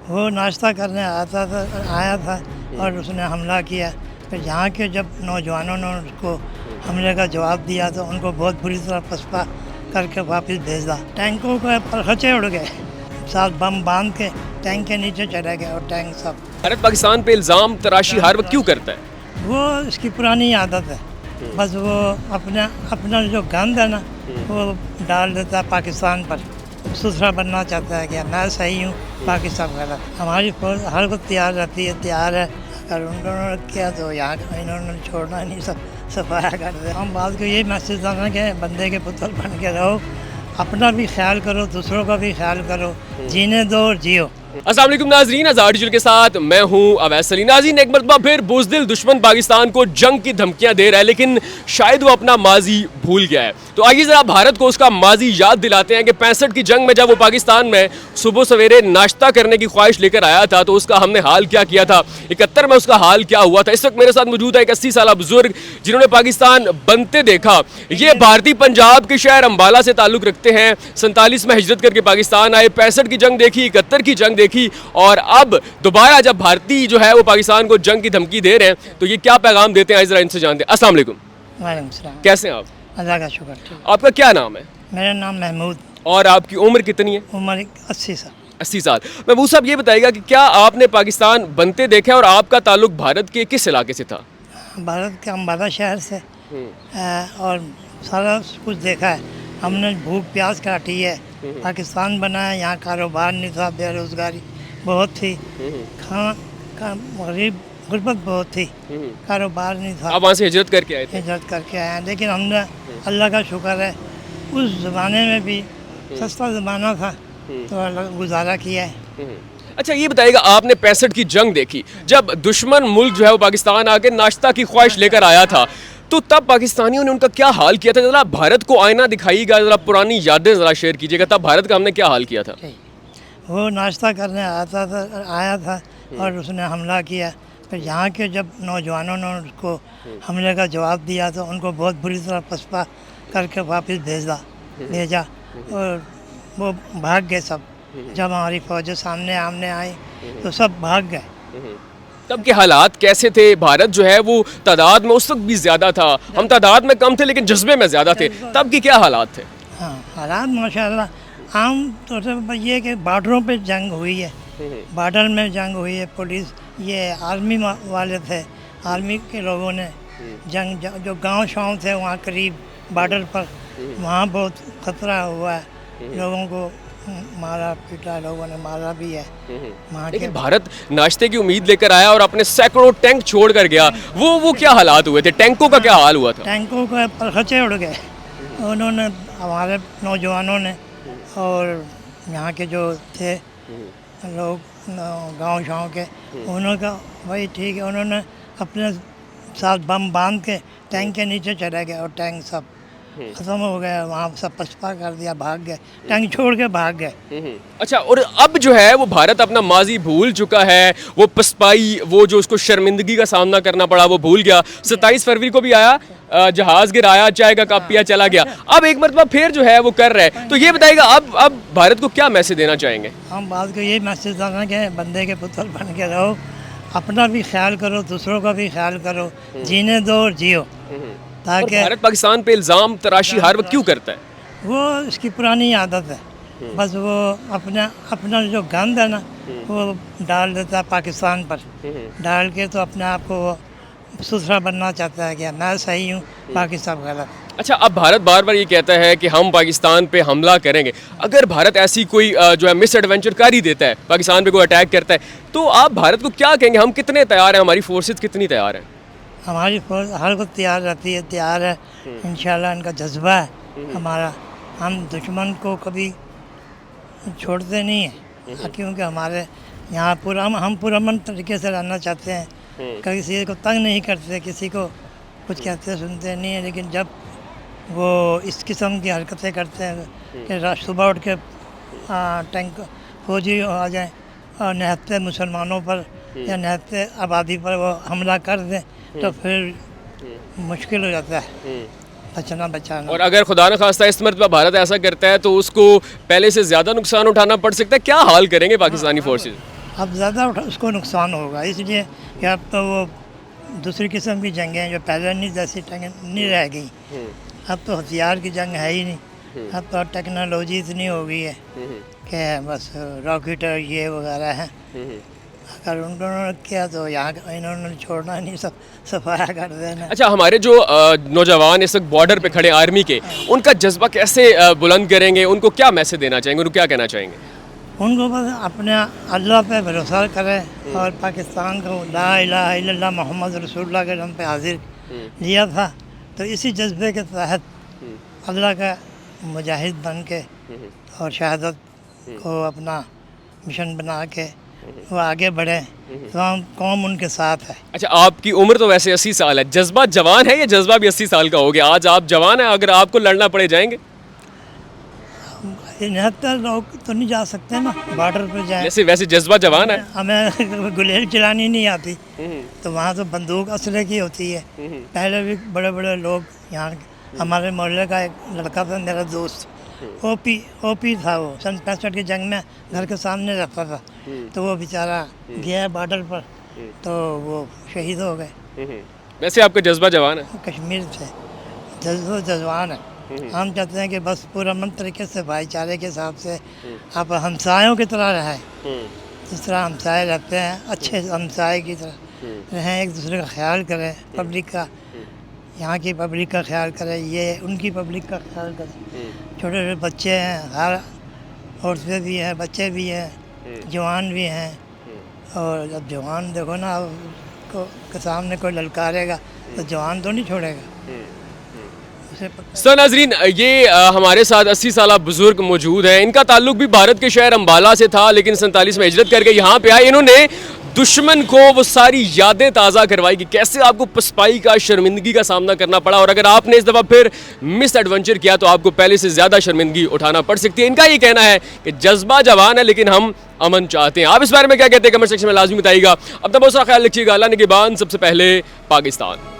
वो नाश्ता करने आया था और उसने हमला किया। फिर यहाँ के जब नौजवानों ने उसको हमले का जवाब दिया तो उनको बहुत बुरी तरह पसपा करके वापस भेजा। टैंकों के परखचे उड़ गए, साथ बम बांध के टैंक के नीचे चले गए और टैंक सब। भारत पाकिस्तान पे इल्ज़ाम तराशी हर वक्त क्यों करता है? वो इसकी पुरानी आदत है, बस वो अपना अपना जो गंद है ना वो डाल देता है पाकिस्तान पर। दूसरा बनना चाहता है कि मैं सही हूँ पाकिस्तान गलत। हमारी फौज हर वक्त तैयार रहती है, तैयार है। अगर उन दोनों ने किया तो यहाँ इन्होंने छोड़ना नहीं, सब सफाया कर दे। हम बात को यही मैसेज देना कि बंदे के पुत्र बन के रहो, अपना भी ख्याल करो, दूसरों का भी ख्याल करो, जीने दो और जियो। अस्सलाम वालेकुम नाज़रीन, आज़ाद डिजिटल के साथ मैं हूं अवैस अली। नाज़रीन, एक मरतबा फिर बुज़दिल दुश्मन पाकिस्तान को जंग की धमकियां दे रहा है, लेकिन शायद वो अपना माजी भूल गया है। तो आइए ज़रा भारत को उसका माजी याद दिलाते हैं कि 65 की जंग में जब वो पाकिस्तान में सुबह सवेरे नाश्ता करने की ख्वाहिश लेकर आया था तो उसका हमने हाल क्या किया था, 71 में उसका हाल क्या हुआ था। इस वक्त मेरे साथ मौजूद है एक 80 साल बुजुर्ग जिन्होंने पाकिस्तान बनते देखा। ये भारतीय पंजाब के शहर अम्बाला से ताल्लुक़ रखते हैं। 47 में हिजरत करके पाकिस्तान आए, 65 की जंग देखी, 71 की जंग देखी और अब दोबारा जब भारतीय जो है वो पाकिस्तान को जंग की धमकी दे रहे हैं तो ये क्या पैगाम देते हैं, जरा इनसे जानते हैं। अस्सलाम वालेकुम। वालेकुम सलाम। कैसे हैं आप? अल्लाह का शुक्र। ठीक। आपका क्या नाम है मेरा नाम महमूद। और आपकी उम्र कितनी है? उम्र 80 साल। 80 साल। महमूद साहब, ये बताइएगा कि क्या आपने पाकिस्तान बनते देखा है और आपका ताल्लुक भारत के किस इलाके से था? भारत के अम्बाला शहर से और सारा कुछ देखा है हमने। भूख प्यास काटी है, पाकिस्तान बना है, यहाँ कारोबार नहीं था, बेरोज़गारी बहुत थी, खाना गरीब गुर्बत बहुत थी, कारोबार नहीं था। आप वहाँ से हिजरत करके आए थे? हिजरत करके आए हैं, लेकिन हमने अल्लाह का शुक्र है उस ज़माने में भी सस्ता ज़माना था तो अल्लाह गुजारा किया है। अच्छा, ये बताइएगा, आपने 65 की जंग देखी, जब दुश्मन मुल्क जो है वो पाकिस्तान आके नाश्ता की ख्वाहिश लेकर आया था, तो तब पाकिस्तानियों ने उनका क्या हाल किया था? जरा भारत को आईना दिखाइएगा, जरा पुरानी यादें जरा शेयर कीजिएगा, तब भारत का हमने क्या हाल किया था? वो नाश्ता करने आया था और उसने हमला किया। फिर यहाँ के जब नौजवानों ने उसको हमले का जवाब दिया तो उनको बहुत बुरी तरह पसपा करके वापस भेजा और वो भाग गए सब। जब हमारी फौजें सामने आमने आई तो सब भाग गए। तब के हालात कैसे थे? भारत जो है वो तादाद में उस वक्त भी ज़्यादा था, हम तादाद में कम थे लेकिन जज्बे में ज़्यादा थे। तब के क्या हालात थे? हाँ, हालात माशाल्लाह आम तौर से ये कि बॉर्डरों पे जंग हुई है, बॉर्डर में जंग हुई है। पुलिस ये आर्मी वाले थे, आर्मी के लोगों ने जंग जो गांव शाँव थे वहाँ करीब बॉर्डर पर, वहाँ बहुत ख़तरा हुआ है, लोगों को मारा पीटा, लोगों ने मारा भी है वहाँ के। लेकिन भारत नाश्ते की उम्मीद लेकर आया और अपने सैकड़ों टैंक छोड़ कर गया। वो क्या हालात हुए थे? टैंकों का क्या हाल हुआ था? टैंकों के परखचे उड़ गए। उन्होंने हमारे नौजवानों ने और यहाँ के जो थे लोग गांव शाँव के, उन्होंने वही ठीक है, उन्होंने अपने साथ बम बांध के टैंक के नीचे चले गए और टैंक सब खत्म हो गया, वहाँ सब पसपा कर दिया, भाग गए, टैंक छोड़ के भाग गए। अच्छा, और अब जो है वो भारत अपना माजी भूल चुका है, वो पसपाई, वो जो उसको शर्मिंदगी का सामना करना पड़ा वो भूल गया। 27 फरवरी को भी आया, जहाज गिराया, चाय का कप पिया, चला गया। अब एक मरतबा फिर जो है वो कर रहे हैं। तो ये बताइएगा, अब भारत को क्या मैसेज देना चाहेंगे? हम बात को यही मैसेज देना कि बंदे के पुत्र बन के रहो, अपना भी ख्याल करो, दूसरों का भी ख्याल करो, जीने दो और जियो। ताकि भारत पाकिस्तान पे इल्ज़ाम तराशी हर वक्त क्यों करता है? वो इसकी पुरानी आदत है, बस वो अपना जो गंद है ना वो डाल देता है पाकिस्तान पर, डाल के तो अपने आप को वो सुथरा बनना चाहता है कि मैं सही हूँ पाकिस्तान गलत। अच्छा, अब भारत बार बार ये कहता है कि हम पाकिस्तान पे हमला करेंगे। अगर भारत ऐसी कोई जो है मिस एडवेंचर कर ही देता है, पाकिस्तान पे कोई अटैक करता है, तो आप भारत को क्या कहेंगे? हम कितने तैयार हैं, हमारी फोर्सेस कितनी तैयार हैं? हमारी फौज हर वक्त तैयार रहती है, तैयार है। इंशाल्लाह इनका जज्बा है हमारा, हम दुश्मन को कभी छोड़ते नहीं हैं, क्योंकि हमारे यहाँ हम पुरअमन तरीके से रहना चाहते हैं, किसी को तंग नहीं करते, किसी को कुछ कहते सुनते नहीं है। लेकिन जब वो इस किस्म की हरकतें करते हैं कि सुबह उठ के टैंक फौजी आ जाएं और निहत्ते मुसलमानों पर या निहत्ते आबादी पर वो हमला कर दें तो फिर मुश्किल हो जाता है बचाना। और अगर खुदा न खास्ता इस मरतबा भारत ऐसा करता है तो उसको पहले से ज़्यादा नुकसान उठाना पड़ सकता है। क्या हाल करेंगे पाकिस्तानी फोर्सेस? अब ज़्यादा उसको नुकसान होगा, इसलिए कि अब तो वो दूसरी किस्म की जंगें जो पहले नहीं जैसी नहीं रह गई। अब तो हथियार की जंग है ही नहीं, अब तो टेक्नोलॉजी इतनी हो गई है कि बस रॉकेट और ये वगैरह हैं। अगर उन्होंने किया तो यहाँ इन्होंने छोड़ना नहीं, सब सफाया कर देना। अच्छा, हमारे जो नौजवान इस वक्त बॉर्डर पे खड़े आर्मी के, उनका जज्बा कैसे बुलंद करेंगे, उनको क्या मैसेज देना चाहेंगे, उनको क्या कहना चाहेंगे? उनको बस अपने अल्लाह पे भरोसा करें और पाकिस्तान को ला इलाहा इल्लल्लाह मोहम्मद रसूलुल्लाह के नाम पे हाजिर लिया था, तो इसी जज्बे के तहत अल्लाह का मुजाहिद बन के और शहादत को अपना मिशन बना के वो आगे बढ़े, तो हम कौम उनके साथ है। अच्छा, आपकी उम्र तो वैसे 80 साल है, जज्बा जवान है या जज्बा भी 80 साल का हो गया? आज आप जवान हैं, अगर आपको लड़ना पड़े जाएंगे? 69 लोग तो नहीं जा सकते ना बॉर्डर पर जाए। वैसे जज्बा जवान है। हमें गुलेल चलानी नहीं आती, तो वहाँ तो बंदूक असले की होती है। पहले भी बड़े बड़े लोग यहाँ, हमारे मोहल्ले का एक लड़का था मेरा दोस्त, ओपी था वो, सन 65 की जंग में घर के सामने रहता था, तो वो बेचारा गया बॉर्डर पर, तो वो शहीद हो गए। वैसे आपका जज्बा जवान है? कश्मीर से जज्बान है। हम चाहते हैं कि बस पुरअमन तरीके से भाईचारे के हिसाब से आप हमसायों की तरह रहें, जिस तरह हमसाए रहते हैं, अच्छे हमसाए की तरह रहें, एक दूसरे का ख्याल करें, पब्लिक का, यहाँ की पब्लिक का ख्याल करें, ये उनकी पब्लिक का ख्याल करें। छोटे छोटे बच्चे हैं, हर औरतें भी हैं, बच्चे भी हैं, जवान भी हैं, और जब जवान देखो ना के सामने कोई ललकारेगा तो जवान तो नहीं छोड़ेगा। सर नाजरीन, ये हमारे साथ 80 साल बुजुर्ग मौजूद हैं। इनका ताल्लुक भी भारत के शहर अम्बाला से था, लेकिन 47 में हिजरत करके यहाँ पे आए। इन्होंने दुश्मन को वो सारी यादें ताज़ा करवाई कि कैसे आपको पसपाई का, शर्मिंदगी का सामना करना पड़ा, और अगर आपने इस दफ़ा फिर मिस एडवेंचर किया तो आपको पहले से ज़्यादा शर्मिंदगी उठाना पड़ सकती है। इनका ये कहना है कि जज्बा जवान है, लेकिन हम अमन चाहते हैं। आप इस बारे में क्या कहते हैं कमेंट सेक्शन में लाजमी बताइएगा। अपना बहुत सारा ख्याल रखिएगा। अल्लाह निगहबान, सबसे पहले पाकिस्तान।